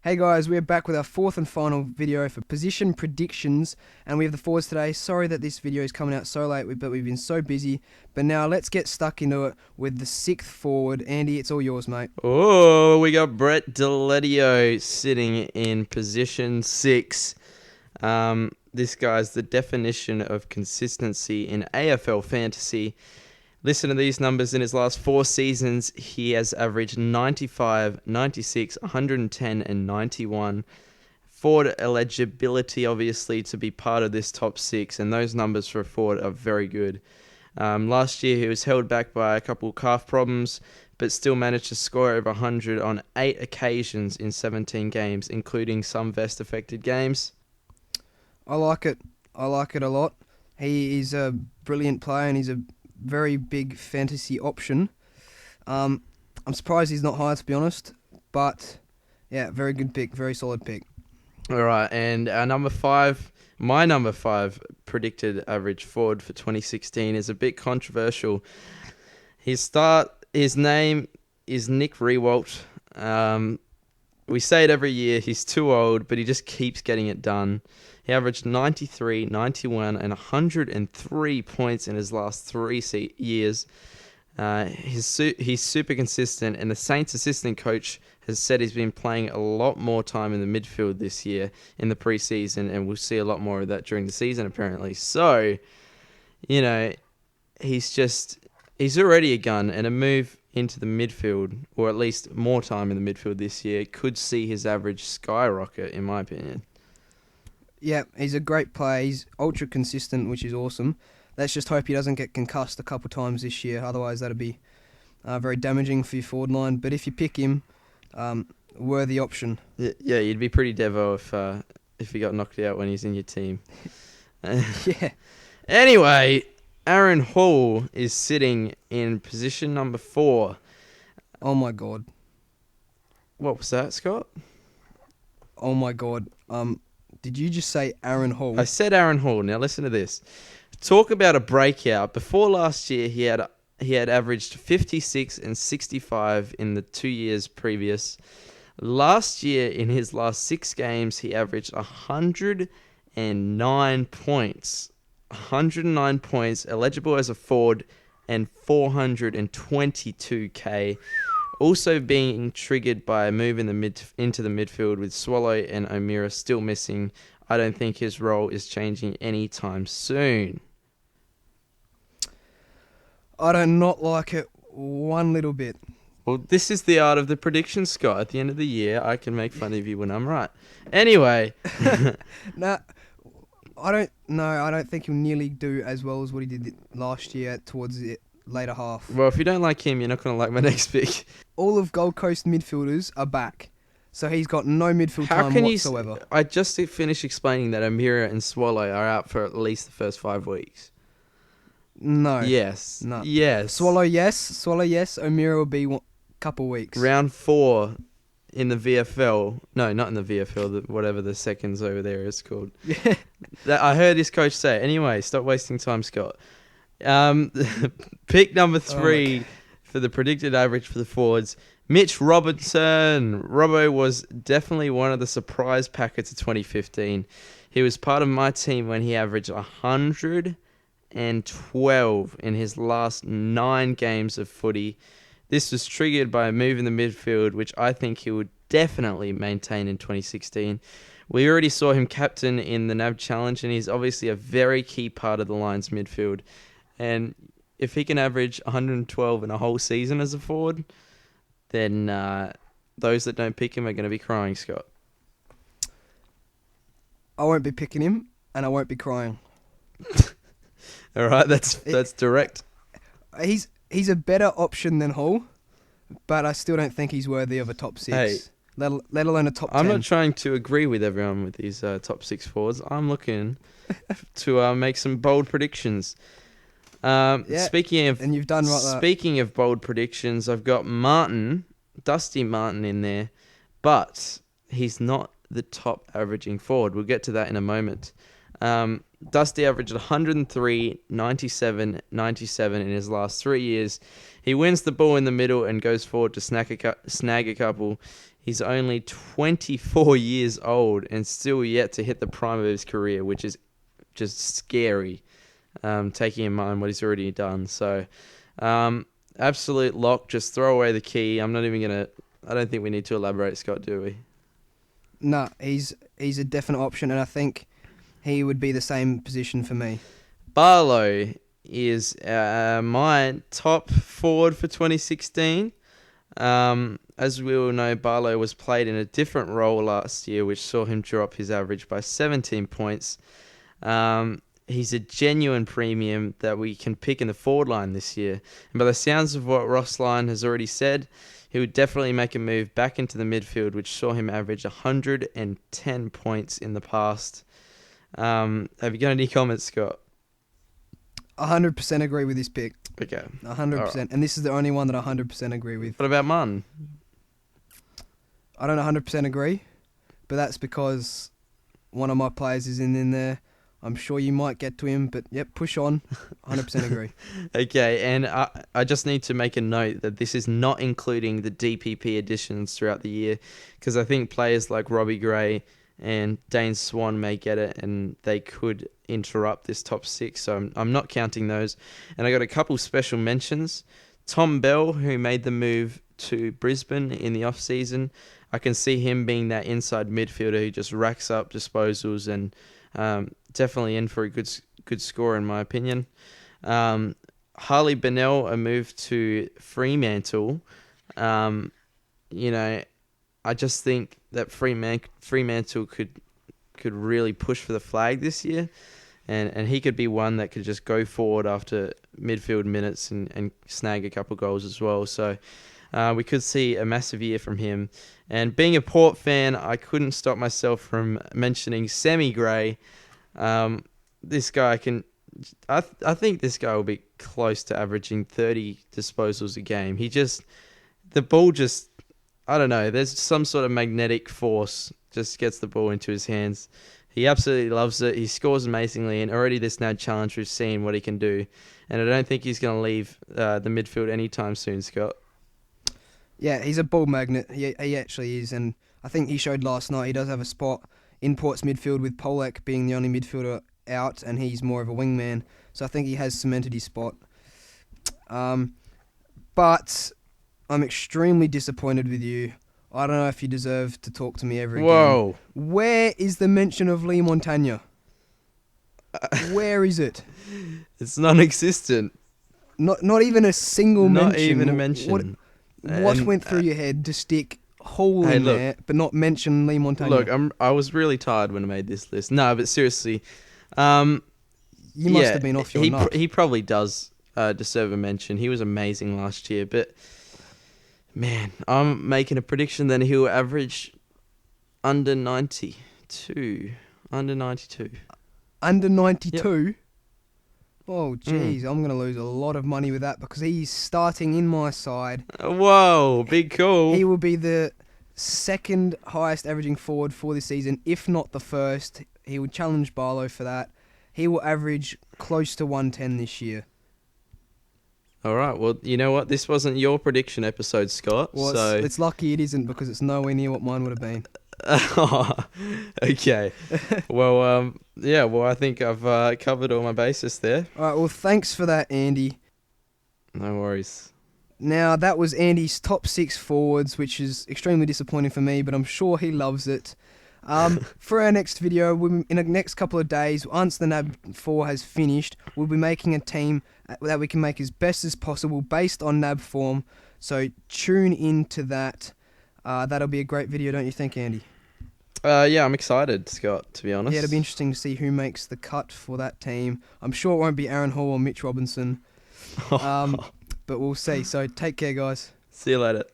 Hey guys, we're back with our fourth and final video for position predictions, and we have the forwards today. Sorry that this video is coming out so late, but we've been so busy. But now let's get stuck into it with the sixth forward. Andy, it's all yours, mate. Oh, we got Brett Deledio sitting in position 6. This guy's the definition of consistency in AFL Fantasy. Listen to these numbers. In his last 4 seasons, he has averaged 95, 96, 110, and 91. Forward eligibility, obviously, to be part of this top 6, and those numbers for a forward are very good. Last year, he was held back by a couple of calf problems, but still managed to score over 100 on 8 occasions in 17 games, including some vest-affected games. I like it. I like it a lot. He is a brilliant player, and he's a very big fantasy option. I'm surprised he's not higher, to be honest, but yeah, very good pick, very solid pick. All right, and our my number 5 predicted average forward for 2016 is a bit controversial. His name is Nick Rewalt. We say it every year, he's too old, but he just keeps getting it done. He averaged 93, 91, and 103 points in his last 3 years. He's super consistent, and the Saints assistant coach has said he's been playing a lot more time in the midfield this year in the preseason, and we'll see a lot more of that during the season, apparently. So, he's already a gun, and a move into the midfield, or at least more time in the midfield this year, could see his average skyrocket, in my opinion. Yeah, he's a great player. He's ultra consistent, which is awesome. Let's just hope he doesn't get concussed a couple times this year. Otherwise, that'd be very damaging for your forward line. But if you pick him, worthy option. Yeah, you'd be pretty devo if he got knocked out when he's in your team. Yeah. Anyway, Aaron Hall is sitting in position number 4. Oh my god. What was that, Scott? Oh my god. Did you just say Aaron Hall? I said Aaron Hall. Now listen to this. Talk about a breakout. Before last year, he had averaged 56 and 65 in the 2 years previous. Last year, in his last 6 games, he averaged 109 points. 109 points, eligible as a forward, and 422k. Also being triggered by a move into the midfield with Swallow and O'Meara still missing. I don't think his role is changing anytime soon. I do not like it one little bit. Well, this is the art of the prediction, Scott. At the end of the year, I can make fun of you when I'm right. Anyway. Nah, I don't think he'll nearly do as well as what he did last year towards the later half. Well, if you don't like him, you're not going to like my next pick. All of Gold Coast midfielders are back, so he's got no midfield time whatsoever. I just finished explaining that O'Meara and Swallow are out for at least the first 5 weeks. No. Yes. No. Yes. Swallow, yes. O'Meara will be a couple weeks. Round 4 in the VFL. No, not in the VFL. Whatever the seconds over there is called. Yeah. I heard this coach say. Anyway, stop wasting time, Scott. Pick number 3 for the predicted average for the forwards, Mitch Robinson. Robbo was definitely one of the surprise packets of 2015. He was part of my team when he averaged 112 in his last 9 games of footy. This was triggered by a move in the midfield, which I think he would definitely maintain in 2016. We already saw him captain in the NAB Challenge, and he's obviously a very key part of the Lions midfield. And if he can average 112 in a whole season as a forward, then those that don't pick him are going to be crying, Scott. I won't be picking him, and I won't be crying. All right, that's direct. He's a better option than Hall, but I still don't think he's worthy of a top 6. Hey, let alone a top 10. I'm not trying to agree with everyone with these top 6 forwards. I'm looking to make some bold predictions. Speaking of, and you've done right. Speaking of bold predictions, I've got Dusty Martin in there, but he's not the top averaging forward. We'll get to that in a moment. Dusty averaged 103, 97, 97 in his last 3 years. He wins the ball in the middle and goes forward to snag a couple. He's only 24 years old and still yet to hit the prime of his career, which is just scary, taking in mind what he's already done. So, absolute lock. Just throw away the key. I don't think we need to elaborate, Scott, do we? No, he's a definite option, and I think he would be the same position for me. Barlow is my top forward for 2016. As we all know, Barlow was played in a different role last year, which saw him drop his average by 17 points. He's a genuine premium that we can pick in the forward line this year. And by the sounds of what Ross Lyon has already said, he would definitely make a move back into the midfield, which saw him average 110 points in the past. Have you got any comments, Scott? 100% agree with this pick. Okay. 100%. Right. And this is the only one that I 100% agree with. What about Munn? I don't 100% agree, but that's because one of my players is in there. I'm sure you might get to him, but yep, push on. 100% agree. Okay, and I just need to make a note that this is not including the DPP additions throughout the year, because I think players like Robbie Gray and Dane Swan may get it, and they could interrupt this top six, so I'm not counting those. And I got a couple special mentions. Tom Bell, who made the move to Brisbane in the off-season, I can see him being that inside midfielder who just racks up disposals and definitely in for a good score in my opinion. Harley Bennell, a move to Fremantle. I just think that Fremantle could really push for the flag this year, and he could be one that could just go forward after midfield minutes and snag a couple goals as well. So we could see a massive year from him. And being a Port fan, I couldn't stop myself from mentioning Semi Gray. This guy I think this guy will be close to averaging 30 disposals a game. The ball just, I don't know, there's some sort of magnetic force just gets the ball into his hands. He absolutely loves it. He scores amazingly, and already this NAD challenge we've seen what he can do. And I don't think he's going to leave the midfield anytime soon, Scott. Yeah, he's a ball magnet. He actually is, and I think he showed last night he does have a spot in Port's midfield with Polak being the only midfielder out, and he's more of a wingman. So I think he has cemented his spot. But I'm extremely disappointed with you. I don't know if you deserve to talk to me ever again. Whoa. Where is the mention of Lee Montagna? Where is it? It's non-existent. Not even a single mention. Not even a mention. What went through your head to stick Hall in there, but not mention Lee Montagna? Look, I was really tired when I made this list. No, but seriously, you must have been off your nut. He probably does deserve a mention. He was amazing last year, but man, I'm making a prediction that he'll average under 92. Under 92. Under 92? Yep. Oh, jeez, I'm going to lose a lot of money with that because he's starting in my side. Whoa, big call. He will be the second highest averaging forward for this season, if not the first. He will challenge Barlow for that. He will average close to 110 this year. All right, well, you know what? This wasn't your prediction episode, Scott. Well, so it's lucky it isn't because it's nowhere near what mine would have been. Okay. Well, I think I've covered all my bases there. All right, well, thanks for that, Andy. No worries. Now, that was Andy's top 6 forwards, which is extremely disappointing for me, but I'm sure he loves it. For our next video, in the next couple of days, once the NAB 4 has finished, we'll be making a team that we can make as best as possible based on NAB form. So tune into that. That'll be a great video, don't you think, Andy? Yeah, I'm excited, Scott, to be honest. Yeah, it'll be interesting to see who makes the cut for that team. I'm sure it won't be Aaron Hall or Mitch Robinson. But we'll see. So take care, guys. See you later.